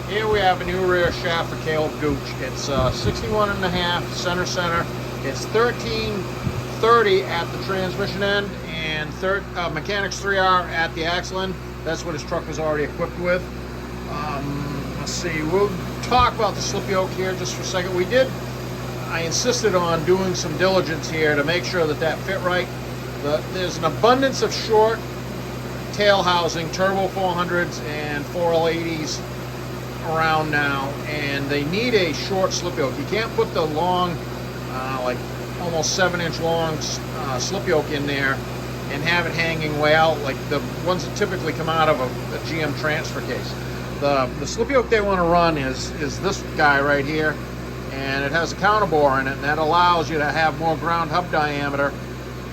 Here we have a new rear shaft for Caleb Gooch. It's 61 and a half center. It's 1330 at the transmission end and mechanics 3R at the axle end. That's what his truck was already equipped with. Let's see, we'll talk about the slip yoke here just for a second. I insisted on doing some diligence here to make sure that that fit right. There's an abundance of short tail housing, turbo 400s and 4L80s around now, and they need a short slip yoke. You can't put the long, like almost 7-inch long slip yoke in there and have it hanging way out like the ones that typically come out of a GM transfer case. The slip yoke they want to run is this guy right here, and it has a counterbore in it, and that allows you to have more ground hub diameter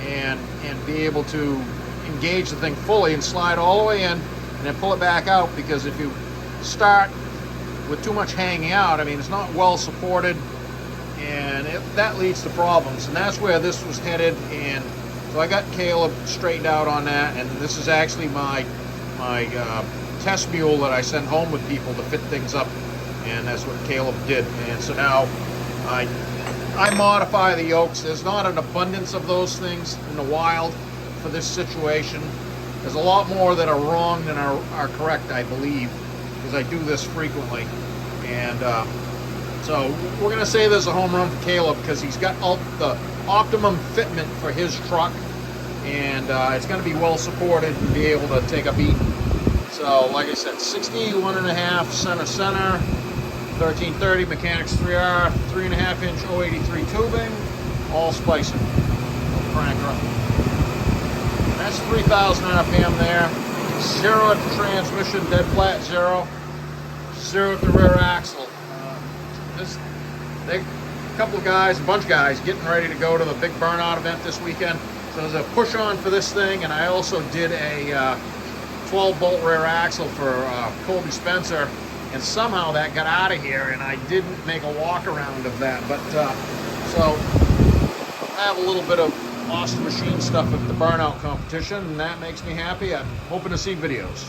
and be able to engage the thing fully and slide all the way in and then pull it back out, because if you start with too much hanging out, I mean, it's not well supported, and that leads to problems, and that's where this was headed. And so I got Caleb straightened out on that, and this is actually my test mule that I send home with people to fit things up, and that's what Caleb did. And so now I modify the yokes. There's not an abundance of those things in the wild for this situation. There's a lot more that are wrong than are correct, I believe, because I do this frequently. And so we're going to say there's a home run for Caleb because he's got the optimum fitment for his truck, and it's going to be well supported and be able to take a beat. So like I said, 61 and a half center, 1330 mechanics 3R, 3.5-inch 083 tubing, all splicing. Cranker up. That's 3,000 RPM there. 0 at the transmission, dead flat 0. 0 at the rear axle. A couple of guys, a bunch of guys, getting ready to go to the big burnout event this weekend. So there's a push on for this thing, and I also did a 12-bolt rear axle for Colby Spencer, and somehow that got out of here, and I didn't make a walk around of that. But so I have a little bit of Austin Machine stuff at the burnout competition, and that makes me happy. I'm hoping to see videos.